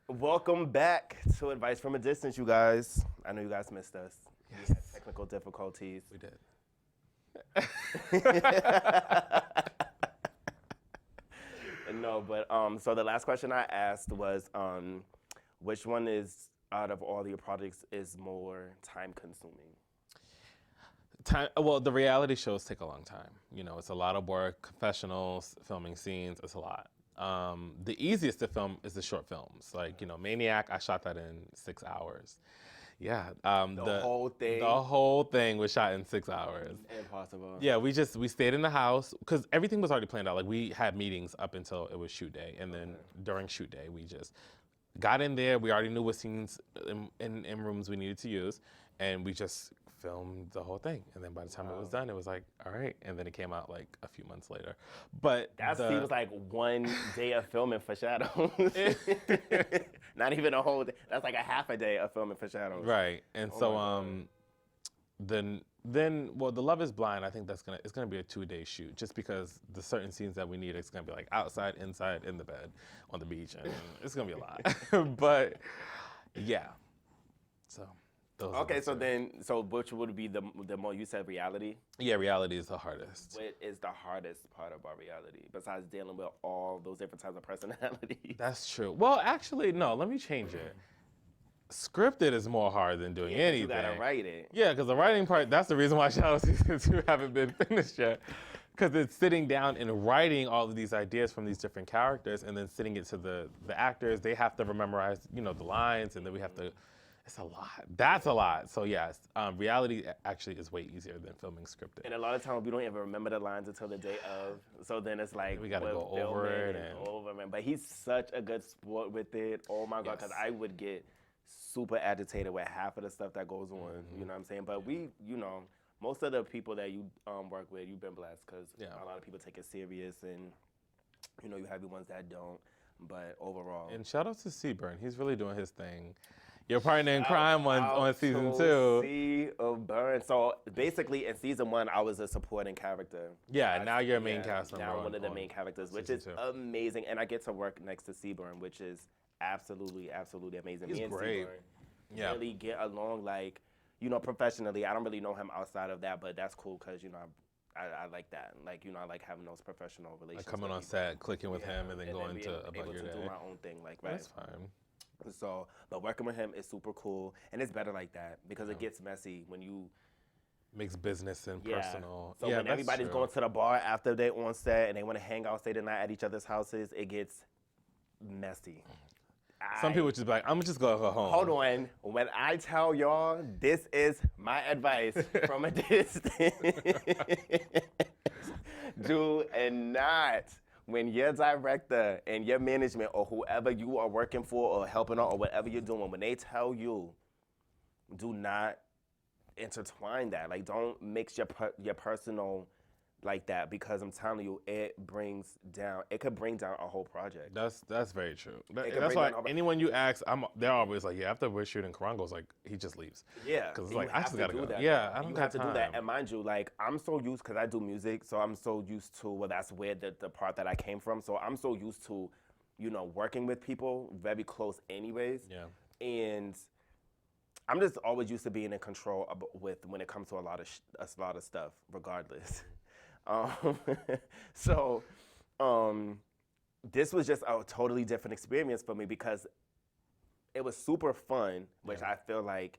Welcome back to Advice from a Distance, you guys. I know you guys missed us. Yes. We had technical difficulties. We did. No, but so the last question I asked was, which one is out of all your projects is more time consuming? Well, the reality shows take a long time. You know, it's a lot of work, confessionals, filming scenes. It's a lot. The easiest to film is the short films. Like, you know, Maniac, I shot that in 6 hours. Yeah. The whole thing? The whole thing was shot in 6 hours. Impossible. Yeah, we stayed in the house because everything was already planned out. Like, we had meetings up until it was shoot day. And then during shoot day, we just got in there. We already knew what scenes in rooms we needed to use. And we just filmed the whole thing. And then by the time it was done, it was like, all right. And then it came out like a few months later. But that seems like one day of filming for Shadows. Not even a whole day. That's like a half a day of filming for Shadows. Right. And then well, The Love Is Blind, I think it's gonna be a 2-day shoot, just because the certain scenes that we need, it's gonna be like outside, inside, in the bed, on the beach, and it's gonna be a lot. But yeah. So Okay, so which would be the more, you said reality? Yeah, reality is the hardest. What is the hardest part about reality besides dealing with all those different types of personalities? That's true. Well, actually, no, let me change it. Scripted is more hard than doing anything. You gotta write it. Yeah, because the writing part, that's the reason why Shadow Season 2 haven't been finished yet. Because it's sitting down and writing all of these ideas from these different characters and then sitting it to the actors. They have to memorize, you know, the lines, and then we have to, it's a lot. That's a lot. So yes, reality actually is way easier than filming scripted. And a lot of times we don't even remember the lines until the day of. So then it's like, we gotta go over it and over it. But he's such a good sport with it. Oh my God, because I would get super agitated with half of the stuff that goes on. You know what I'm saying? But we, you know, most of the people that you work with, you've been blessed because a lot of people take it serious, and you know, you have the ones that don't. But overall, and shout out to Seaburn, he's really doing his thing. Your partner in crime on season 2. Seaburn. So basically, in season 1, I was a supporting character. Yeah, now you're a main cast member. Now I'm one of the main characters, which is amazing, and I get to work next to Seaburn, which is absolutely amazing. He's Me and great. Seaburn really get along, like, you know, professionally. I don't really know him outside of that, but that's cool because, you know, I like that. Like, you know, I like having those professional relationships. Like coming on set, clicking with him, and then going to about your day. Do my own thing, like, right? That's fine. So, but working with him is super cool, and it's better like that because it gets messy when you makes business and personal. So when everybody's going to the bar after they on set and they want to hang out, stay the night at each other's houses, it gets messy. Some people just be like, I'm just going to go home. Hold on. When I tell y'all, this is my advice from a distance. Do not, when your director and your management or whoever you are working for or helping out or whatever you're doing, when they tell you, do not intertwine that. Like, don't mix your personal like that, because I'm telling you, it could bring down a whole project. That's very true. That's why anyone you ask, they're always like, yeah, after we're shooting, Karango's like, he just leaves. Yeah. Because it's like, I just got to go. That. Yeah, I don't have to do that. And mind you, like, I'm so used, because I do music, so I'm so used to, well, that's where the part that I came from. So I'm so used to, you know, working with people very close anyways. Yeah. And I'm just always used to being in control when it comes to a lot of stuff, regardless. So this was just a totally different experience for me because it was super fun, which I feel like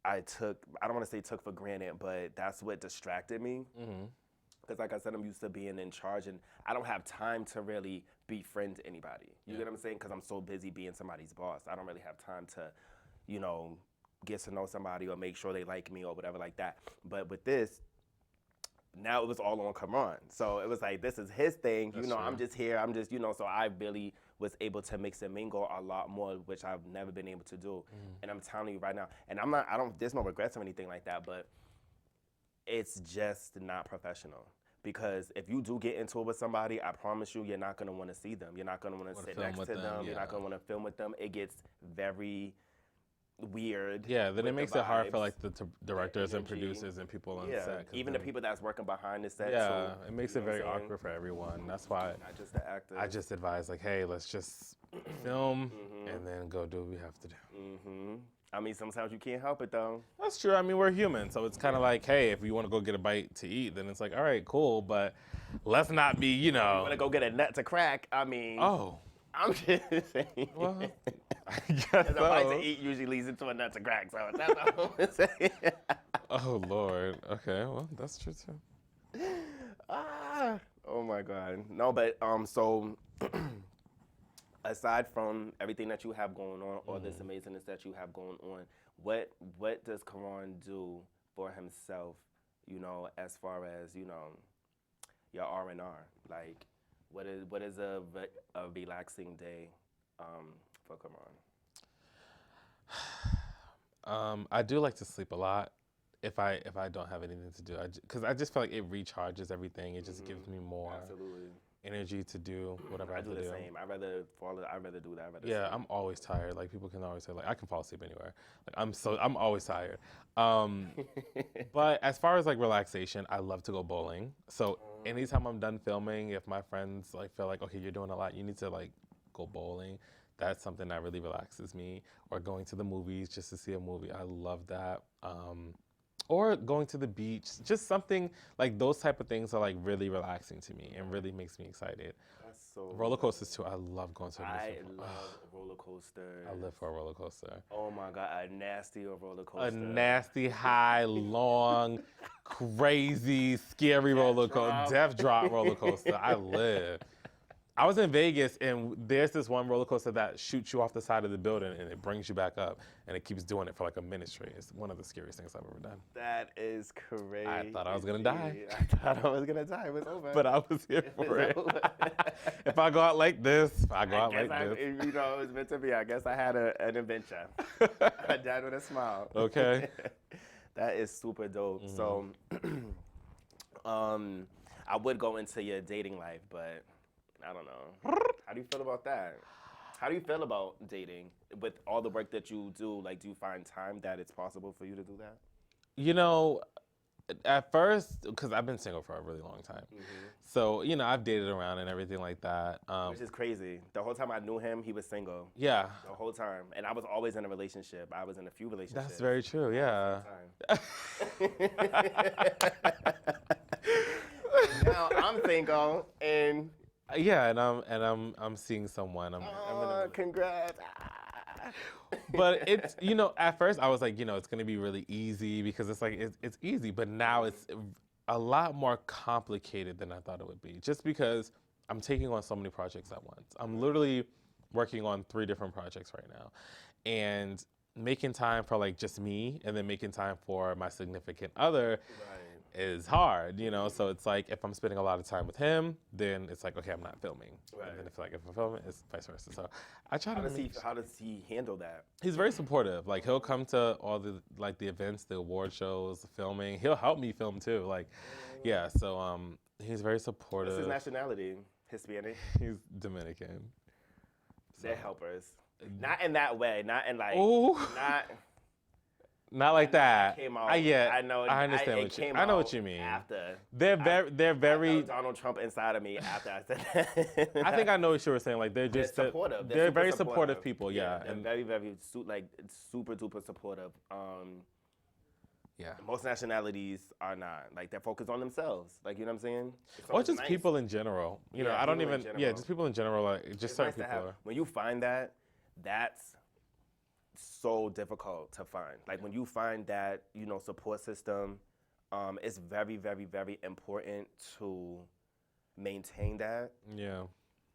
I don't want to say took for granted, but that's what distracted me. Because like I said, I'm used to being in charge, and I don't have time to really befriend anybody. You get what I'm saying? Because I'm so busy being somebody's boss. I don't really have time to, you know, get to know somebody or make sure they like me or whatever like that. But with this, now it was all on Karan. So it was like, this is his thing. That's true. I'm just here. I'm just, you know, so I really was able to mix and mingle a lot more, which I've never been able to do. And I'm telling you right now, and there's no regrets or anything like that, but it's just not professional. Because if you do get into it with somebody, I promise you, you're not going to want to see them. You're not going to want to sit next to them. You're not going to want to film with them. It gets very weird. Yeah, then it with makes the it hard for vibes, like the directors and energy. producers and people on Yeah, set. 'Cause even the then- people that's working behind the set. Yeah, too, it makes you it know very what I'm saying? awkward for everyone. That's why Not just the actors. I just advise like, hey, let's just film and then go do what we have to do. I mean, sometimes you can't help it though. That's true. I mean, we're human, so it's kind of like, hey, if you want to go get a bite to eat, then it's like, all right, cool, but let's not be, You want to go get a nut to crack? I mean, Oh, I'm just saying. well, I guess A bite to so. eat usually leads into a nut to crack, so that's all I'm saying. Oh Lord. Okay, well, that's true too. Oh my God. No, but so aside from everything that you have going on, all this amazingness that you have going on, what does Karan do for himself? You know, as far as your R&R. Like, what is a relaxing day for Karan? I do like to sleep a lot if I don't have anything to do. Because I just feel like it recharges everything. It just gives me more Absolutely. energy to do whatever I I have do to the do. same. I'd rather do that. I'd rather Yeah, sleep. I'm always tired. Like people can always say, like I can fall asleep anywhere. Like I'm always tired. But as far as like relaxation, I love to go bowling. So anytime I'm done filming, if my friends like feel like, okay, you're doing a lot, you need to like go bowling. That's something that really relaxes me. Or going to the movies just to see a movie. I love that. Or going to the beach, just something like those type of things are like really relaxing to me and really makes me excited. That's so. Roller coasters too. I love going to a I musical. love roller coasters. I live for a roller coaster. Oh my God, a nasty roller coaster. A nasty, high, long, crazy, scary roller coaster, death drop roller coaster. I live. I was in Vegas and there's this one roller coaster that shoots you off the side of the building and it brings you back up and it keeps doing it for like a minute straight. It's one of the scariest things I've ever done. That is crazy. I thought I was gonna die. I thought I was gonna die. It was over. But I was here for it. If I go out like this, I go out like this. You know, it was meant to be. I guess I had an adventure. I died with a smile. Okay. That is super dope. So, I would go into your dating life, but I don't know. How do you feel about that? How do you feel about dating with all the work that you do? Like, do you find time that it's possible for you to do that? You know, at first, because I've been single for a really long time. So, you know, I've dated around and everything like that. Which is crazy. The whole time I knew him, he was single. Yeah. The whole time. And I was always in a relationship. I was in a few relationships. That's very true, yeah. Now I'm single and Yeah, and I'm seeing someone. I'm in a, congrats. but it's, you know, at first I was like, you know, it's gonna be really easy because it's like it's easy, but now it's a lot more complicated than I thought it would be. Just because I'm taking on so many projects at once. I'm literally working on 3 different projects right now, and making time for like just me, and then making time for my significant other. Is hard, you know, so it's like if I'm spending a lot of time with him, then it's like, okay, I'm not filming. And then if I'm filming, it's vice versa. So I try How does he handle that? He's very supportive. Like he'll come to all the the events, the award shows, the filming. He'll help me film too. Like, yeah. So he's very supportive. What's his nationality? Hispanic? He's Dominican. They're helpers. Not in that way. Not in like. Ooh. Not like that. Came out. I know. I understand what you. I know what you mean. After they're very. I felt Donald Trump inside of me after I said that. I think I know what you were saying. Like they're just supportive. They're very supportive people. Yeah, and very super duper supportive. Yeah. Most nationalities are not. Like they're focused on themselves. Like you know what I'm saying? Or just people in general. You know, I don't even. Yeah, just people in general. Like just certain people. When you find that, that's so difficult to find. Like when you find that, you know, support system, it's very, very, very important to maintain that. Yeah.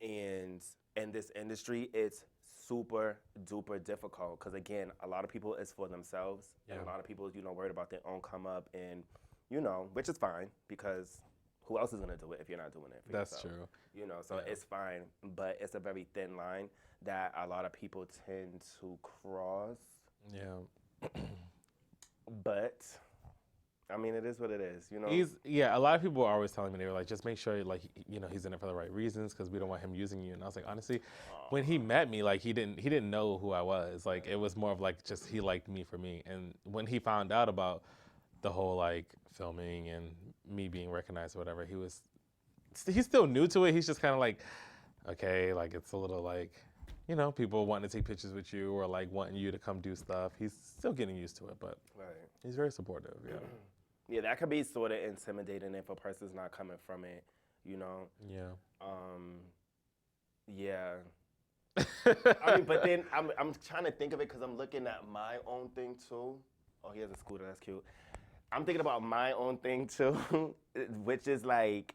And in this industry, it's super duper difficult because again, a lot of people is for themselves, and a lot of people is, you know, worried about their own come up, and you know, which is fine because who else is gonna do it if you're not doing it for yourself? That's true. You know, so it's fine, but it's a very thin line that a lot of people tend to cross. Yeah. But I mean, it is what it is, you know? A lot of people are always telling me, they were like, just make sure, like, he's in it for the right reasons because we don't want him using you. And I was like, honestly, when he met me, like, he didn't know who I was. Like, it was more of like just he liked me for me. And when he found out about the whole like filming and me being recognized or whatever, he's still new to it. He's just kind of like, okay, like it's a little like, people wanting to take pictures with you or like wanting you to come do stuff. He's still getting used to it, but he's very supportive. Yeah. Yeah, that could be sort of intimidating if a person's not coming from it, Yeah. Yeah. I mean, but then I'm trying to think of it because I'm looking at my own thing too. Oh, he has a scooter. That's cute. I'm thinking about my own thing too, which is like,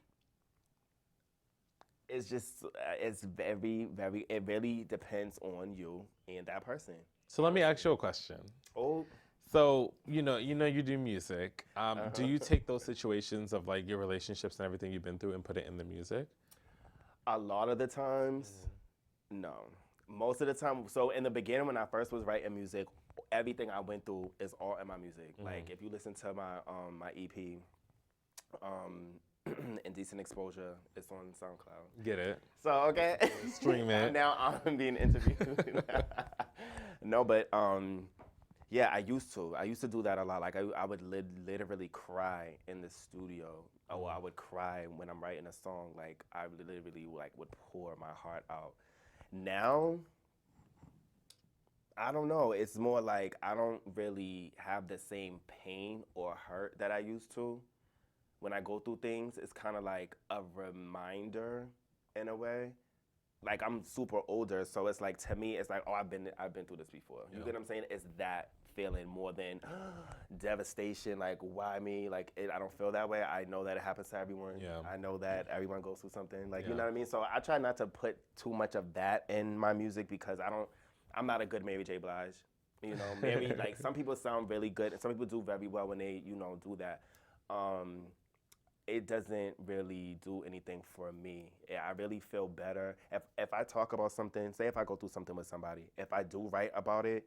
it's just, it's very, very, it really depends on you and that person. So let me ask you a question. Oh. So, you do music. Do you take those situations of like your relationships and everything you've been through and put it in the music? A lot of the times, no. Most of the time, so in the beginning when I first was writing music, everything I went through is all in my music. Like if you listen to my EP, Indecent Exposure, it's on SoundCloud. Get it. So, okay. Stream it. Now I'm being interviewed. No, but yeah, I used to do that a lot. Like I would literally cry in the studio. Or I would cry when I'm writing a song. Like I literally would pour my heart out. Now, I don't know. It's more like I don't really have the same pain or hurt that I used to. When I go through things, it's kind of like a reminder in a way. Like I'm super older, so it's like to me, it's like, oh, I've been through this before. You get what I'm saying? It's that feeling more than devastation. Like why me? Like I don't feel that way. I know that it happens to everyone. Yeah. I know that everyone goes through something. Like you know what I mean? So I try not to put too much of that in my music because I'm not a good Mary J. Blige. Mary, like some people sound really good and some people do very well when they do that. It doesn't really do anything for me. I really feel better if I talk about something. Say if I go through something with somebody, if I do write about it,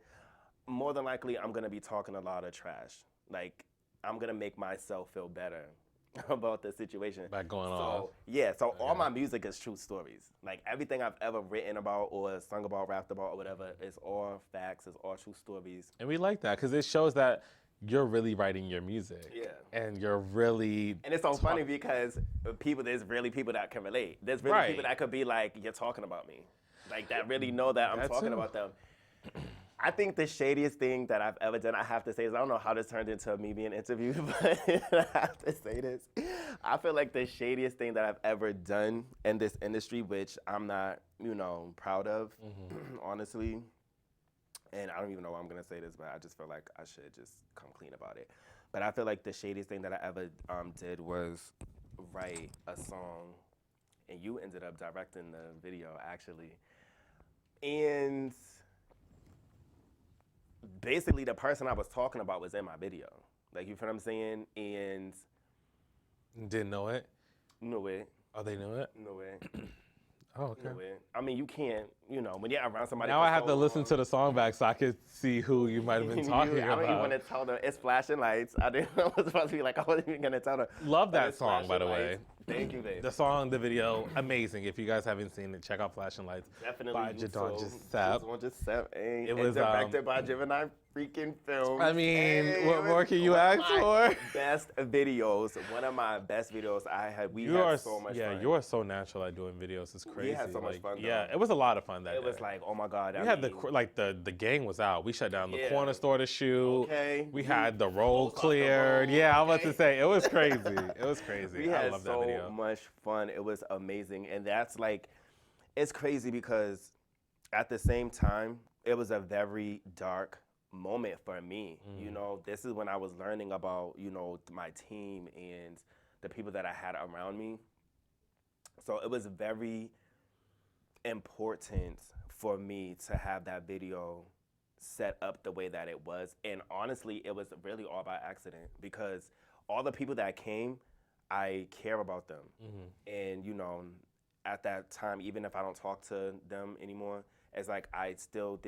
more than likely I'm gonna be talking a lot of trash. Like I'm gonna make myself feel better about the situation. By going off. Yeah, so all my music is true stories. Like everything I've ever written about or sung about, rapped about or whatever, is all facts, it's all true stories. And we like that because it shows that you're really writing your music. Yeah. And you're really... And it's so funny because there's really people that can relate. There's really people that could be like, you're talking about me. Like that really know that I'm talking about them. I think the shadiest thing that I've ever done, I have to say, is I don't know how this turned into me being interviewed, but I have to say this. I feel like the shadiest thing that I've ever done in this industry, which I'm not, proud of, honestly, and I don't even know why I'm going to say this, but I just feel like I should just come clean about it. But I feel like the shadiest thing that I ever did was write a song, and you ended up directing the video, actually. And basically, the person I was talking about was in my video. Like, you feel what I'm saying? And... Didn't know it? No way. Oh, they knew it? No way. Oh, okay. No way. I mean, you can't, when you're around somebody. Now I have to listen to the song back so I could see who you might have been talking about. I don't even want to tell them. It's flashing lights. I didn't know it was supposed to be like, I wasn't even going to tell them. Love that song, by the way. Thank you, babe. The song, the video, amazing. If you guys haven't seen it, check out Flashing Lights. Definitely. By Jadon Gisep. It was directed by Gemini freaking Films. I mean, what more can you ask for? Best videos. One of my best videos I had. We had so much fun. Yeah, you are so natural at doing videos. It's crazy. We had so much fun. Yeah, it was a lot of fun that day. It was like, oh my God. We had the gang was out. We shut down the corner store to shoot. Okay. We had the road cleared. Yeah, I was about to say, it was crazy. It was crazy. I love that video. So much fun. It was amazing. And that's like, it's crazy because at the same time, it was a very dark moment for me. This is when I was learning about, my team and the people that I had around me. So it was very important for me to have that video set up the way that it was. And honestly, it was really all by accident because all the people that came, I care about them. And, at that time, even if I don't talk to them anymore, it's like there's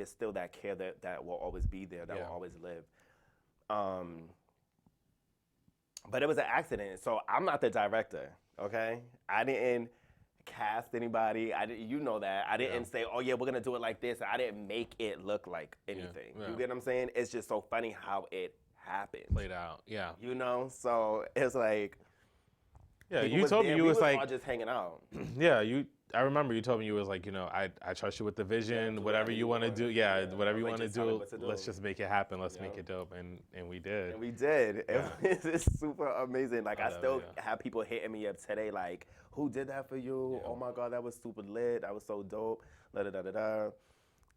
still that care that will always be there, that will always live. But it was an accident. So I'm not the director, okay? I didn't cast anybody. I didn't, you know that. I didn't say, oh yeah, we're gonna do it like this. I didn't make it look like anything. Yeah. You get what I'm saying? It's just so funny how it happened. Played out. Yeah. You know? So it's like, Yeah, people you was told there, me you we was like, all just hanging out. yeah, I remember you told me you was like, I trust you with the vision, do whatever you want to do. Yeah, whatever you like, want to just tell me do, what to do. let's just make it happen. Let's make it dope. And we did. And we did. Yeah. It's super amazing. Like, I still yeah. have people hitting me up today, like, who did that for you? Yeah. Oh my God, that was super lit. That was so dope. Da da da da da.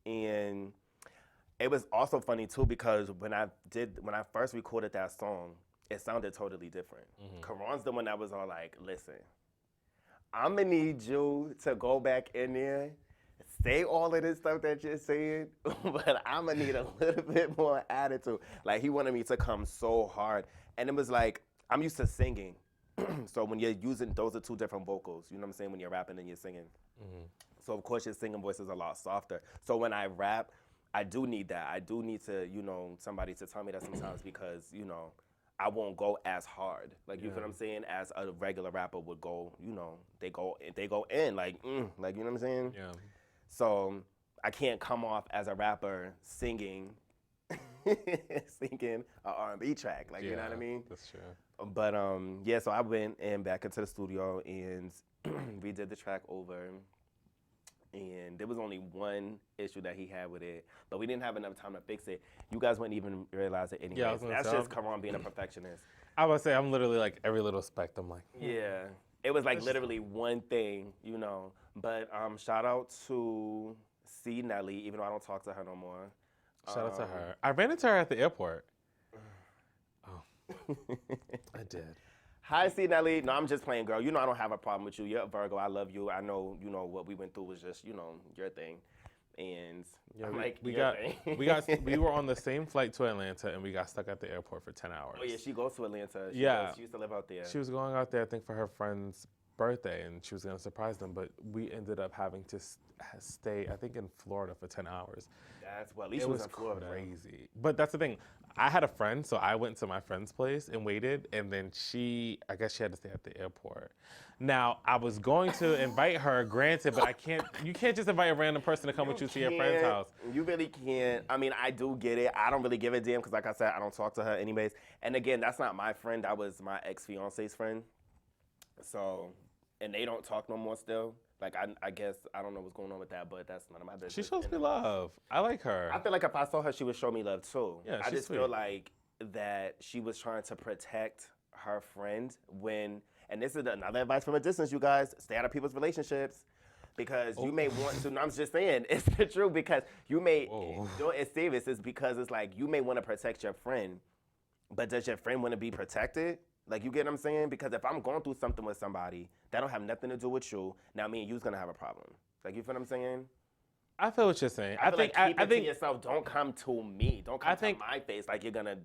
And it was also funny too because when I first recorded that song, it sounded totally different. Karon's the one that was all like, listen, I'm gonna need you to go back in there, say all of this stuff that you're saying, but I'm gonna need a little bit more attitude. Like, he wanted me to come so hard. And it was like, I'm used to singing. So when you're using, those are two different vocals, you know what I'm saying, when you're rapping and you're singing. So of course your singing voice is a lot softer. So when I rap, I do need that. I do need to, somebody to tell me that sometimes because, I won't go as hard. Like, you feel what I'm saying? As a regular rapper would go, they go in, like, like, you know what I'm saying? Yeah. So I can't come off as a rapper singing singing an R&B track. Like, you know what I mean? That's true. But, yeah, so I went in back into the studio and we did the track over. And there was only one issue that he had with it, but we didn't have enough time to fix it. You guys wouldn't even realize it anyway. Yeah, That's just Karon being a perfectionist. I would say I'm literally like every little speck. I'm like, Yeah. It was like literally one thing, But shout out to C. Nelly, even though I don't talk to her no more. shout out to her. I ran into her at the airport. Oh, I did. Hi, C. Nelly. No, I'm just playing, girl. I don't have a problem with you. You're a Virgo. I love you. I know, what we went through was just, your thing. And Yeah, I'm we were on the same flight to Atlanta and we got stuck at the airport for 10 hours. Oh, yeah, she goes to Atlanta. She used to live out there. She was going out there, I think, for her friend's birthday, and she was going to surprise them, but we ended up having to stay, I think, in Florida for 10 hours. At least it was in Florida. Crazy. But that's the thing. I had a friend, so I went to my friend's place and waited, and then I guess she had to stay at the airport. Now, I was going to invite her, granted, but you can't just invite a random person to come with you to your friend's house. You really can't. I mean, I do get it. I don't really give a damn because, like I said, I don't talk to her anyways. And again, that's not my friend. That was my ex-fiance's friend. So, and they don't talk no more still. Like, I guess, I don't know what's going on with that, but that's none of my business. She shows me love. I like her. I feel like if I saw her, she would show me love too. Yeah, I she's just sweet. feel like that she was trying to protect her friend and this is another advice from a distance, you guys, stay out of people's relationships. Because you may want to, no, I'm just saying, it's the truth, because you may, it's serious, it's because it's like, you may want to protect your friend, but does your friend want to be protected? Like, you get what I'm saying? Because if I'm going through something with somebody, that don't have nothing to do with you, now me and you's going to have a problem. Like, you feel what I'm saying? I feel what you're saying. I think keep it to yourself. Don't come to me. Don't come to my face like you're gonna,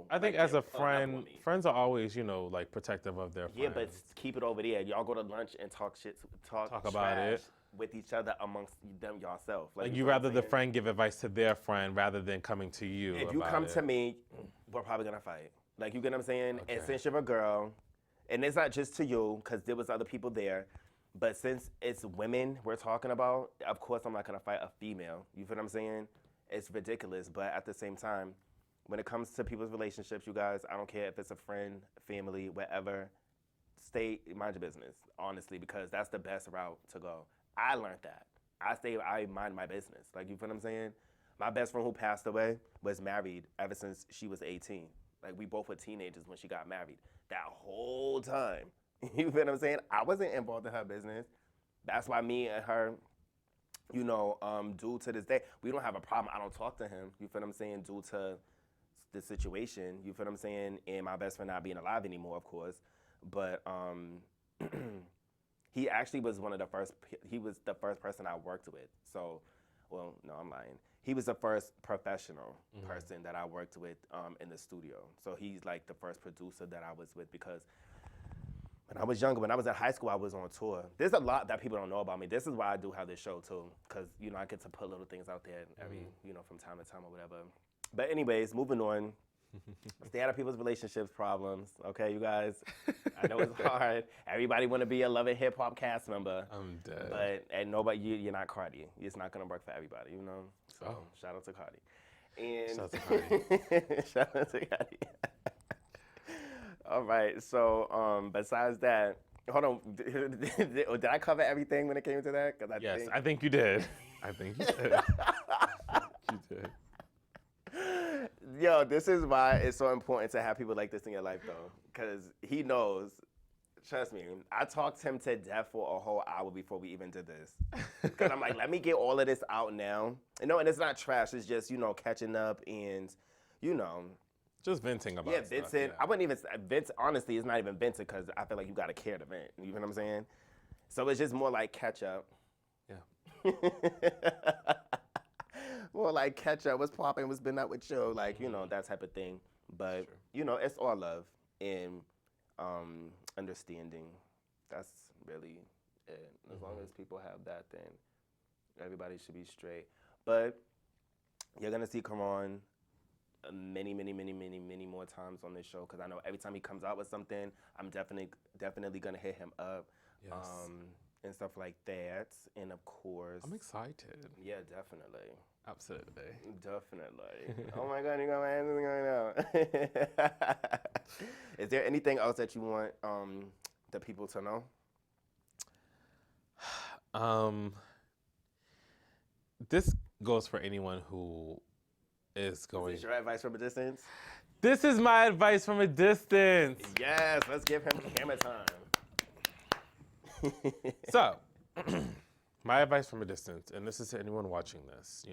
I think as a friend, friends are always, like protective of their friends. Yeah, but keep it over there. Y'all go to lunch and talk about it with each other amongst them yourself. Like you rather the friend give advice to their friend rather than coming to you. If you come to me, we're probably gonna fight. Like, you get what I'm saying? Okay. And since you're a girl, and it's not just to you, because there was other people there. But since it's women we're talking about, of course I'm not going to fight a female. You feel what I'm saying? It's ridiculous. But at the same time, when it comes to people's relationships, you guys, I don't care if it's a friend, family, whatever, mind your business, honestly, because that's the best route to go. I learned that. I mind my business. Like, you feel what I'm saying? My best friend who passed away was married ever since she was 18. Like, we both were teenagers when she got married. That whole time. You feel what I'm saying? I wasn't involved in her business. That's why me and her, due to this day, we don't have a problem. I don't talk to him. You feel what I'm saying? Due to the situation. You feel what I'm saying? And my best friend not being alive anymore, of course. But he actually was he was the first person I worked with. So, well, no, I'm lying. He was the first professional person that I worked with in the studio. So he's like the first producer that I was with because when I was younger, when I was in high school, I was on tour. There's a lot that people don't know about me. This is why I do have this show too, because I get to put little things out there every from time to time or whatever. But anyways, moving on. Stay out of people's relationships problems, okay, you guys? I know it's hard. Everybody want to be a Love and Hip Hop cast member. I'm dead. But and nobody, you're not Cardi. It's not gonna work for everybody, you know. So shout out to Cardi. And Shout out to Cardi. shout out to Cardi. All right. So besides that, hold on. Did I cover everything when it came to that? Yes, I think you did. I think you did. You did. Yo, this is why it's so important to have people like this in your life, though, because he knows. Trust me, I talked him to death for a whole hour before we even did this. Because I'm like, let me get all of this out now. And it's not trash. It's just, catching up and, Just venting about stuff. Venting. I wouldn't even, vent, honestly, it's not even venting because I feel like you got to care to vent. You know what I'm saying? So it's just more like catch up. Yeah. More like catch up. What's popping? What's been up with you? Like, that type of thing. But, it's all love and understanding. That's really it. As long as people have that, then everybody should be straight. But you're going to see Karon many more times on this show because I know every time he comes out with something, I'm definitely going to hit him up. Yes. And stuff like that. And of course, I'm excited. Yeah, definitely. Absolutely. Definitely. Oh my God, you got my hands going out. Is there anything else that you want the people to know? This goes for anyone who is going. Is this your advice from a distance? This is my advice from a distance. Yes, let's give him camera time. So, my advice from a distance, and this is to anyone watching this,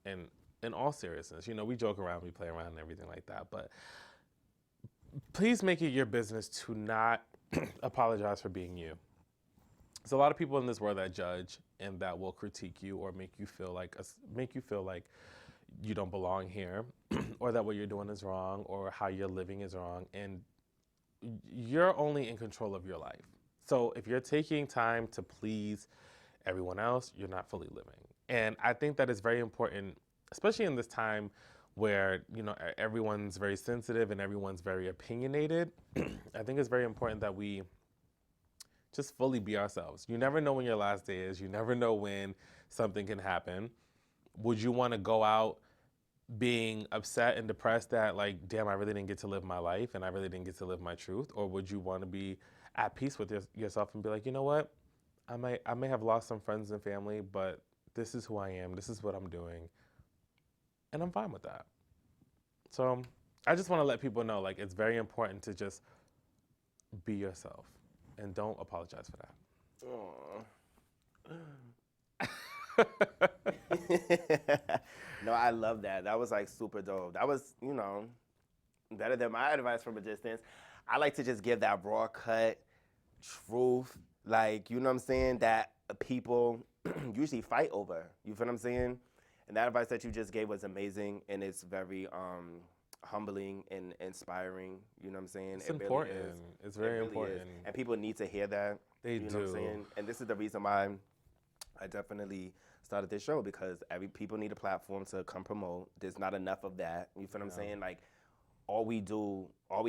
and in all seriousness, we joke around, we play around and everything like that, but please make it your business to not apologize for being you. There's a lot of people in this world that judge and that will critique you or make you feel like you don't belong here, or that what you're doing is wrong, or how you're living is wrong, and you're only in control of your life. So if you're taking time to please everyone else, you're not fully living. And I think that is very important, especially in this time where, everyone's very sensitive and everyone's very opinionated. I think it's very important that we just fully be ourselves. You never know when your last day is. You never know when something can happen. Would you want to go out being upset and depressed that, like, damn, I really didn't get to live my life and I really didn't get to live my truth? Or would you want to be at peace with yourself and be like, you know what? I may have lost some friends and family, but this is who I am. This is what I'm doing. And I'm fine with that. So I just want to let people know, like, it's very important to just be yourself and don't apologize for that. No, I love that. That was like super dope. That was, better than my advice from a distance. I like to just give that raw cut truth, like, you know what I'm saying, that people usually fight over. You feel what I'm saying? And that advice that you just gave was amazing, and it's very humbling and inspiring. You know what I'm saying? It's important. Really it's very important. Is. And people need to hear that. They do. Know what I'm saying? And this is the reason why I definitely started this show, because people need a platform to come promote. There's not enough of that. You feel what I'm saying? Like, all we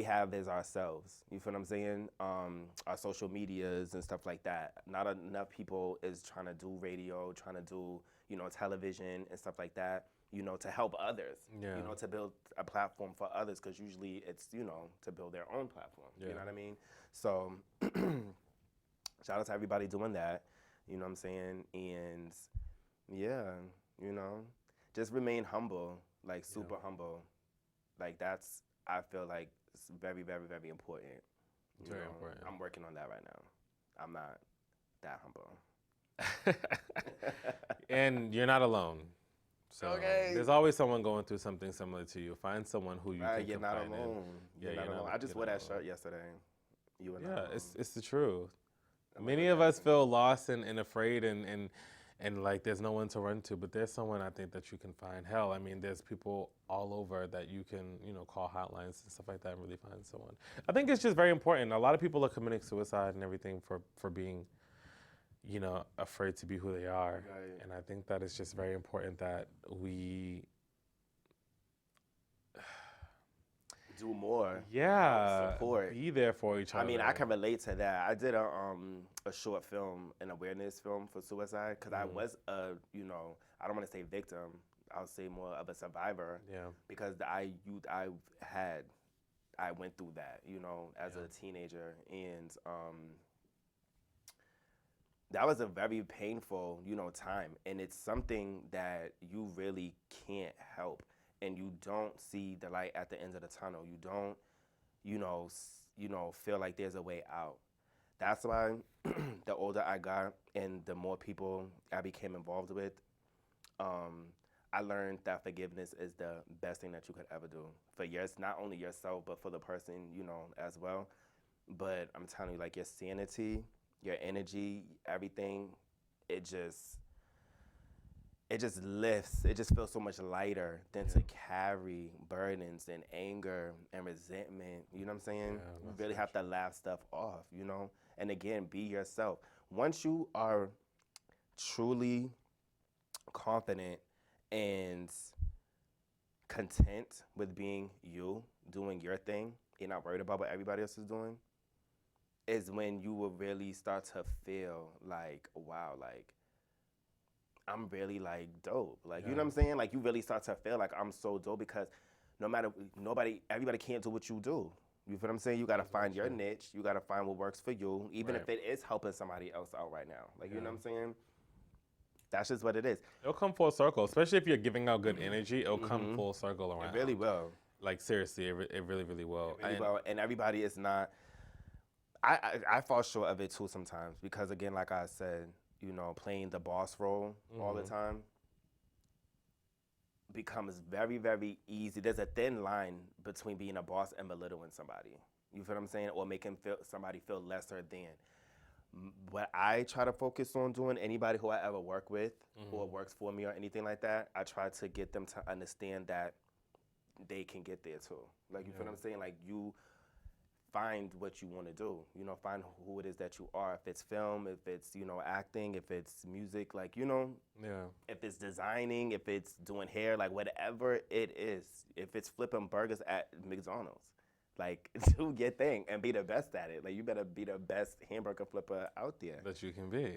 have is ourselves. You feel what I'm saying? Our social medias and stuff like that. Not enough people is trying to do radio, trying to do, television and stuff like that, to help others. Yeah. To build a platform for others, because usually it's, to build their own platform. Yeah. You know what I mean? So, shout out to everybody doing that. You know what I'm saying? And, yeah, just remain humble, like super humble. Like, that's, I feel like it's very, very, very important. Very important. I'm working on that right now. I'm not that humble. And you're not alone. So okay. There's always someone going through something similar to you. Find someone who you can you're confide not alone. in. You're not alone. I just wore that shirt yesterday. You were not alone. It's the truth. Many of us feel lost and afraid and like there's no one to run to, but there's someone I think that you can find. Hell, I mean, there's people all over that you can, call hotlines and stuff like that and really find someone. I think it's just very important. A lot of people are committing suicide and everything for being, afraid to be who they are. Right. And I think that it's just very important that we do more. Yeah, Support. be there for each other. I mean, I can relate to that. I did a short film, an awareness film for suicide, because I was a, I don't want to say victim. I'll say more of a survivor. Yeah. Because I went through that, as a teenager, and that was a very painful, time, and it's something that you really can't help, and you don't see the light at the end of the tunnel. You don't, feel like there's a way out. That's why the older I got and the more people I became involved with, I learned that forgiveness is the best thing that you could ever do for not only yourself, but for the person, as well. But I'm telling you, like, your sanity, your energy, everything, it just lifts. It just feels so much lighter than to carry burdens and anger and resentment. You know what I'm saying? You really have to laugh stuff off, And again, be yourself. Once you are truly confident and content with being you, doing your thing, you're not worried about what everybody else is doing, is when you will really start to feel like, wow, like, I'm really, like, dope. Like, you know what I'm saying? Like, you really start to feel like I'm so dope, because everybody can't do what you do. You feel what I'm saying? You got to find your niche. You got to find what works for you, even if it is helping somebody else out right now. Like, you know what I'm saying? That's just what it is. It'll come full circle, especially if you're giving out good energy. It'll come full circle around. It really will. Like, seriously, it really, really will. It really will. And everybody is not. I fall short of it too sometimes, because again, like I said, playing the boss role all the time becomes very, very easy. There's a thin line between being a boss and belittling somebody. You feel what I'm saying? Or making somebody feel lesser than. What I try to focus on doing, anybody who I ever work with or works for me or anything like that, I try to get them to understand that they can get there too. Like, you feel what I'm saying? Like, you find what you want to do. Find who it is that you are. If it's film, if it's, acting, if it's music, like, if it's designing, if it's doing hair, like, whatever it is. If it's flipping burgers at McDonald's. Like, do your thing and be the best at it. Like, you better be the best hamburger flipper out there. That you can be.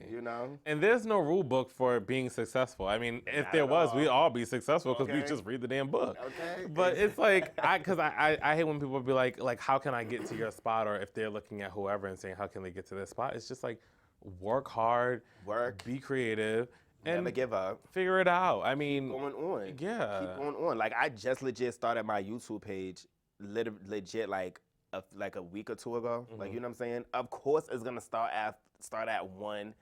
And there's no rule book for being successful. I mean, if there was, we'd all be successful because we just read the damn book. Okay. But it's like, because I hate when people be like, how can I get to your spot? Or if they're looking at whoever and saying, how can they get to this spot? It's just like, work hard. Be creative. And never give up. Figure it out. I mean. Keep going on. Yeah. Keep going on. Like, I just legit started my YouTube page legit like a week or two ago. Like, you know what I'm saying? Of course it's gonna start at 1-0.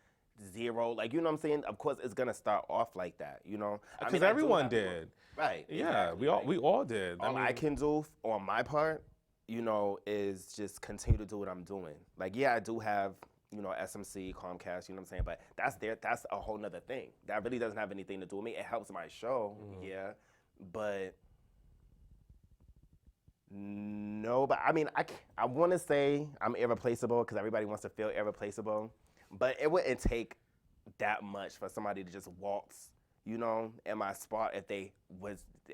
Like, you know what I'm saying? Of course it's gonna start off like that, Because everyone did. Right. Yeah, exactly. we all did. All I can do on my part, is just continue to do what I'm doing. Like, yeah, I do have, SMC, Comcast, you know what I'm saying? But that's a whole nother thing. That really doesn't have anything to do with me. It helps my show, but no, but I mean, I want to say I'm irreplaceable because everybody wants to feel irreplaceable, but it wouldn't take that much for somebody to just waltz, in my spot if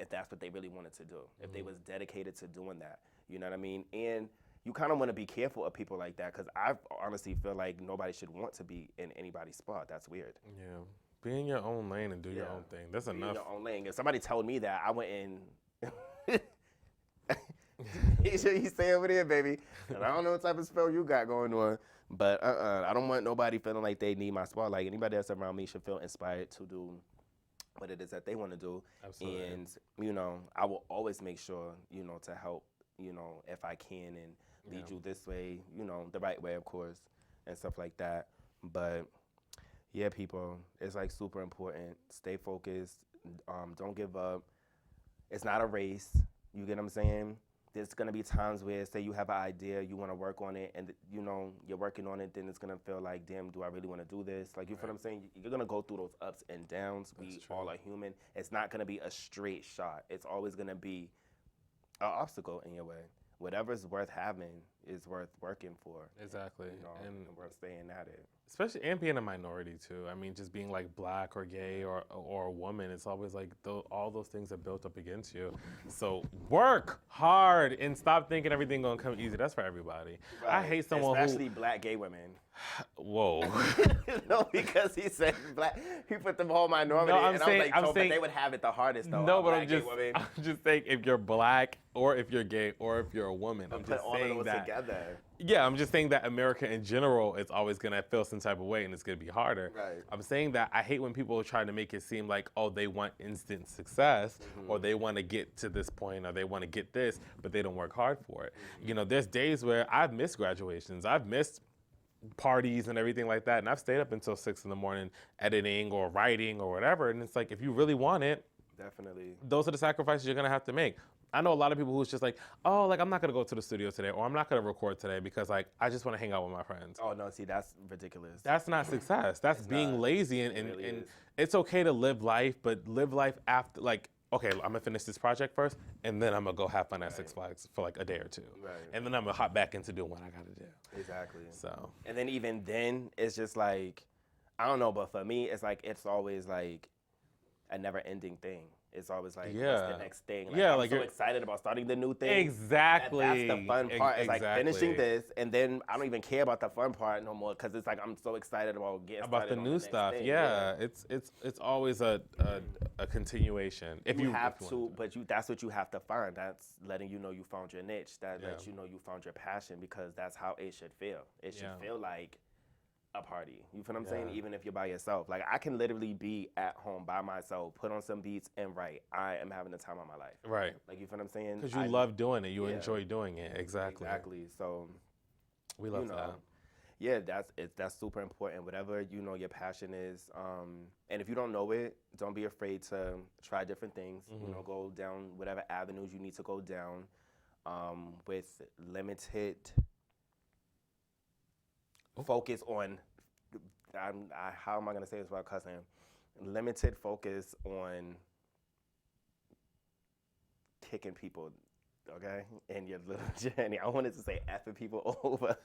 that's what they really wanted to do, if they was dedicated to doing that, you know what I mean? And you kind of want to be careful of people like that, because I honestly feel like nobody should want to be in anybody's spot. That's weird. Yeah, be in your own lane and do your own thing. That's enough. In your own lane. If somebody told me that, I went in. You stay over there, baby. And I don't know what type of spell you got going on, but I don't want nobody feeling like they need my spot. Like, anybody that's around me should feel inspired to do what it is that they want to do. Absolutely. And, I will always make sure, to help, if I can, and lead you this way, the right way, of course, and stuff like that. But yeah, people, it's like super important. Stay focused. Don't give up. It's not a race. You get what I'm saying? There's going to be times where, say you have an idea, you want to work on it, and, you're working on it, then it's going to feel like, damn, do I really want to do this? Like, you feel what I'm saying? You're going to go through those ups and downs. We all are human. It's not going to be a straight shot. It's always going to be an obstacle in your way. Whatever's worth having is worth working for. Exactly. And worth staying at it. Especially and being a minority too. I mean, just being like black or gay or a woman, it's always like all those things are built up against you. So work hard and stop thinking everything gonna come easy. That's for everybody. Right. I hate someone especially black gay women. Whoa. No, because he said black. He put the whole minority. No, I'm and saying, I was like, but they would have it the hardest though. No, but I'm just saying if you're black or if you're gay or if you're a woman, I'm put just all saying of those that. together. Yeah, I'm just saying that America in general is always gonna feel some type of way and it's gonna be harder. Right. I'm saying that I hate when people try to make it seem like, oh, they want instant success or they want to get to this point or they want to get this, but they don't work hard for it. You know, there's days where I've missed graduations, I've missed parties and everything like that, and I've stayed up until 6 a.m. editing or writing or whatever, and it's like, if you really want it, definitely, those are the sacrifices you're gonna have to make. I know a lot of people who's just like, oh, like I'm not gonna go to the studio today, or I'm not gonna record today because like I just want to hang out with my friends. Oh no, see, that's ridiculous. That's not success. That's being lazy, and really it's okay to live life, but live life after, like, okay, I'm gonna finish this project first, and then I'm gonna go have fun at Six Flags for like a day or two, and then I'm gonna hop back into doing what I gotta do. Exactly. So. And then even then, it's just like, I don't know, but for me, it's like it's always like a never-ending thing. It's always like, what's the next thing? Like, I'm so excited about starting the new thing. Exactly. That's the fun part. It's like finishing this, and then I don't even care about the fun part no more because it's like I'm so excited about getting started the new stuff. thing. Yeah, it's always a continuation. If you have to, but that's what you have to find. That's letting you know you found your niche. That lets you know you found your passion because that's how it should feel. It should feel like a party. You feel what I'm saying? Even if you're by yourself. Like I can literally be at home by myself, put on some beats and write. I am having the time of my life. Right. Like you feel what I'm saying? Because you love doing it. You enjoy doing it. Exactly. Exactly. So we love that. Yeah, that's super important. Whatever you know your passion is, and if you don't know it, don't be afraid to try different things. You know, go down whatever avenues you need to go down, with limited focus on. How am I gonna say this without cussing? Limited focus on kicking people. Okay, in your little journey. I wanted to say effing people over.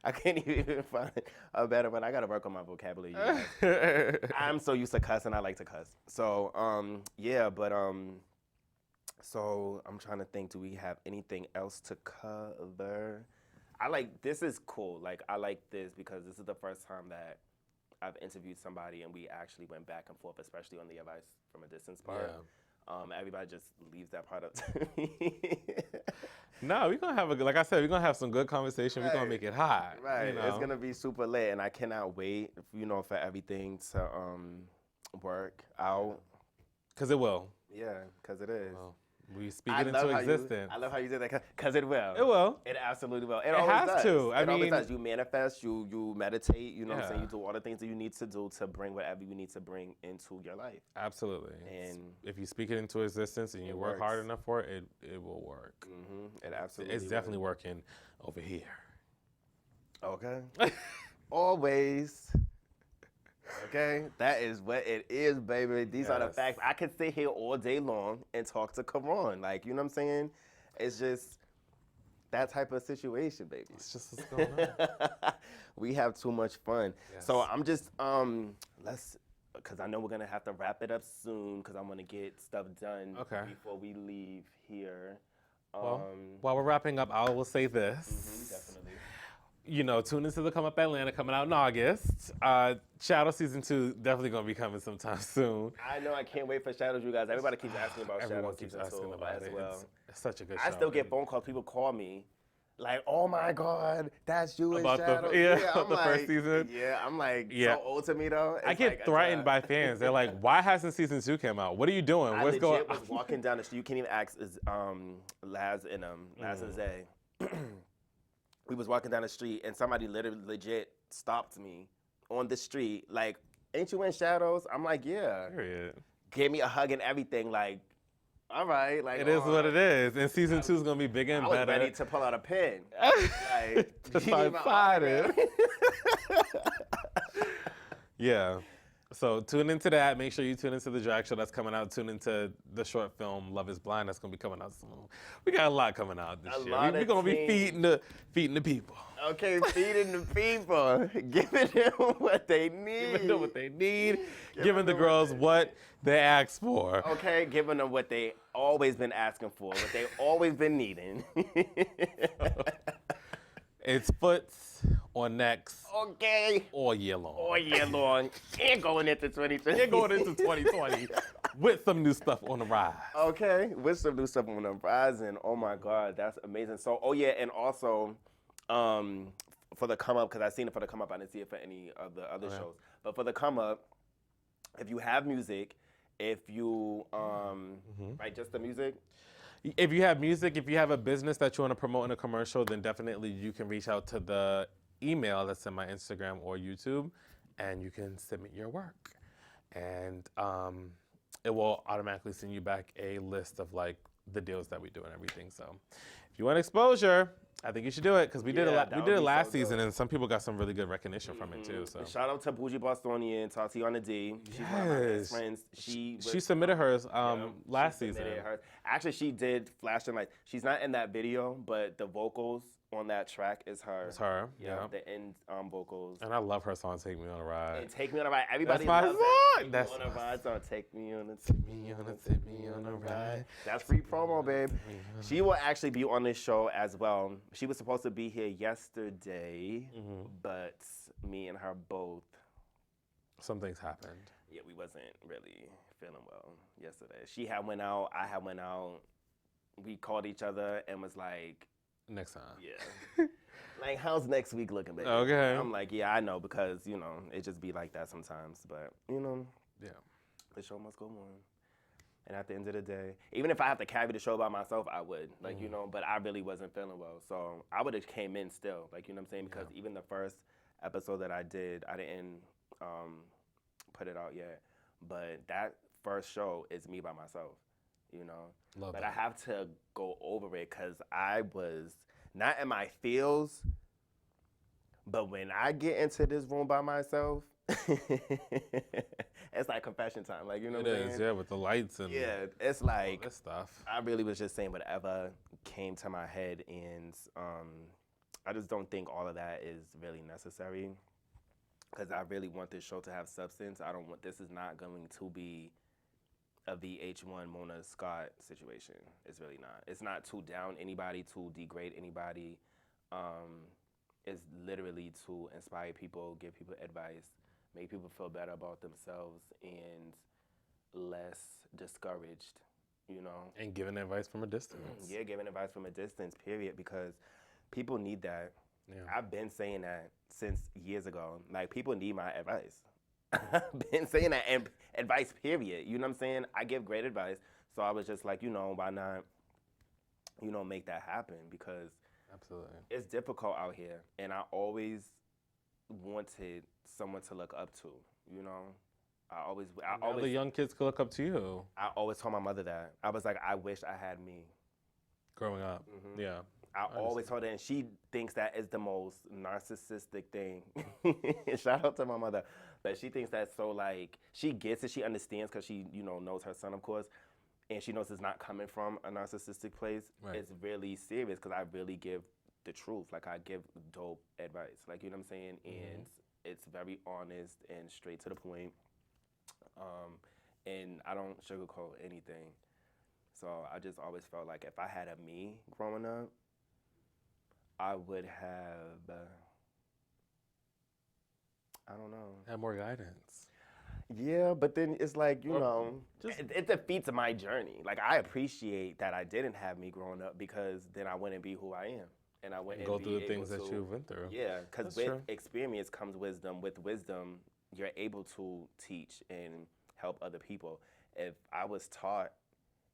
I can't even find a better one. I gotta work on my vocabulary. I'm so used to cussing. I like to cuss. So so I'm trying to think. Do we have anything else to cover? This is cool. Like I like this because this is the first time that I've interviewed somebody and we actually went back and forth, especially on the advice from a distance part. Yeah. Everybody just leaves that part up to me. No, we're gonna have like I said, we're gonna have some good conversation. We're gonna make it hot. Right. You know? It's gonna be super lit, and I cannot wait, for everything to work out. Cause it will. Yeah, cause it is. Well, we speak it into existence. I love how you did that. Cause it will. It will. It absolutely will. It has to. It always does. You manifest. You meditate. You know what I'm saying. You do all the things that you need to do to bring whatever you need to bring into your life. Absolutely. And if you speak it into existence and you work hard enough for it, it will work. Mm-hmm. It absolutely. It's definitely working over here. Okay. Always. Okay, that is what it is, baby. These are the facts. I could sit here all day long and talk to Karon. Like, you know what I'm saying? It's just that type of situation, baby. It's just what's going on. We have too much fun. Yes. So I'm just, because I know we're going to have to wrap it up soon because I'm going to get stuff done before we leave here. Well, while we're wrapping up, I will say this. Definitely. Tune into the Come Up Atlanta coming out in August. Shadow Season 2 definitely going to be coming sometime soon. I know. I can't wait for Shadow, you guys. Everybody keeps asking about Shadow Season 2 as well. It's such a good show. I still get phone calls. People call me like, oh, my God, that's you and about Shadow. I'm the first season. Yeah, I'm like, so old to me, though. I get threatened by fans. They're like, why hasn't Season 2 come out? What are you doing? What's going on? I was walking down the street. You can't even ask Laz and Zay. We was walking down the street and somebody literally legit stopped me on the street. Like, ain't you in Shadows? I'm like, yeah. Period. Gave me a hug and everything. Like, all right. Like, it is what it is. And Season 2 is going to be bigger and better. I was ready to pull out a pen. To fight it. Yeah. So tune into that. Make sure you tune into the drag show that's coming out. Tune into the short film Love Is Blind that's gonna be coming out soon. We got a lot coming out this year. We're gonna be feeding the people. Okay, feeding the people, giving them what they need. Giving them what they need. Giving the girls what they ask for. Okay, giving them what they always been asking for, what they always been needing. It's foots or necks. Okay. All year long. All year long. And going into 2020. They're going into 2020 with some new stuff on the rise. Okay, with some new stuff on the rise. And oh my God, that's amazing. So, oh yeah, and also for the come up, because I seen it for the come up, I didn't see it for any of the other shows. But for the come up, if you have music, if you, right, just the music? If you have music, if you have a business that you want to promote in a commercial, then definitely you can reach out to the email that's in my Instagram or YouTube, and you can submit your work. And it will automatically send you back a list of like the deals that we do and everything. So if you want exposure, I think you should do it because we did it last season, and some people got some really good recognition from it too. So shout out to Bougie Bostonian, Tatiana D. She's one of my best friends. She submitted hers last season. Hers. Actually, she did Flashing Lights. She's not in that video, but the vocals on that track is her. It's her. Yeah. The end vocals. And I love her song "Take Me on a Ride." And "Take Me on a Ride." Everybody loves that. That's on a ride song. Take me on a ride. That's free promo, babe. She will actually be on this show as well. She was supposed to be here yesterday, but me and her both. Some things happened. Yeah, we wasn't really feeling well yesterday. She had went out. I had went out. We called each other and was like, next time. Yeah. Like, how's next week looking, baby? Okay. I'm like, yeah, I know, because, you know, it just be like that sometimes. But, you know, yeah, the show must go on. And at the end of the day, even if I have to carry the show by myself, I would. Like, you know, but I really wasn't feeling well. So I would have came in still. Like, you know what I'm saying? Because even the first episode that I did, I didn't put it out yet. But that first show is me by myself, you know? Love but that. I have to go over it because I was not in my feels, but when I get into this room by myself, it's like confession time. Like, you know what I'm saying? It is, yeah, with the lights and it's like all this stuff. I really was just saying whatever came to my head, and I just don't think all of that is really necessary because I really want this show to have substance. This is not going to be a VH1 Mona Scott situation. It's really not. It's not to down anybody, to degrade anybody. It's literally to inspire people, give people advice, make people feel better about themselves and less discouraged, you know? And giving advice from a distance. Yeah, giving advice from a distance, period, because people need that. Yeah. I've been saying that since years ago. Like, people need my advice. I've been saying that, and advice, period. You know what I'm saying? I give great advice. So I was just like, you know, why not, you know, make that happen? Because absolutely, it's difficult out here. And I always wanted someone to look up to, you know? I always the young kids could look up to you. I always told my mother that. I was like, I wish I had me. Growing up, yeah. I always told her, and she thinks that is the most narcissistic thing. Shout out to my mother. But she thinks that's so, like, she gets it, she understands because she, you know, knows her son, of course, and she knows it's not coming from a narcissistic place. Right. It's really serious because I really give the truth. Like, I give dope advice. Like, you know what I'm saying? And it's very honest and straight to the point. And I don't sugarcoat anything. So I just always felt like if I had a me growing up, I would have, I don't know. Have more guidance. Yeah, but then it's like, you know, it defeats my journey. Like, I appreciate that I didn't have me growing up because then I wouldn't be who I am. And I wouldn't go through the things that you went through. Yeah, because with experience comes wisdom. With wisdom, you're able to teach and help other people. If I was taught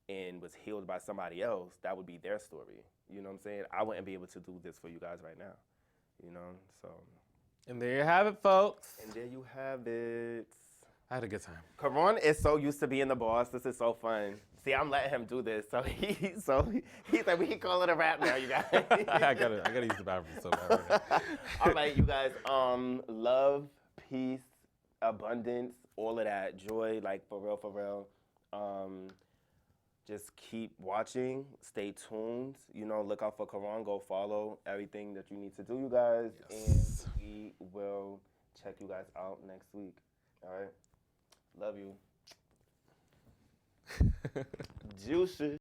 and was healed by somebody else, that would be their story. You know what I'm saying? I wouldn't be able to do this for you guys right now. You know, so. And there you have it, folks. And there you have it. I had a good time. Karon is so used to being the boss. This is so fun. See, I'm letting him do this. So he's like, we can call it a wrap now, you guys. I gotta use the bathroom so bad. All right, you guys. Love, peace, abundance, all of that, joy, like for real, for real. Just keep watching, stay tuned. You know, look out for Karan, go follow everything that you need to do, you guys. Yes. And we will check you guys out next week. All right? Love you. Juicy.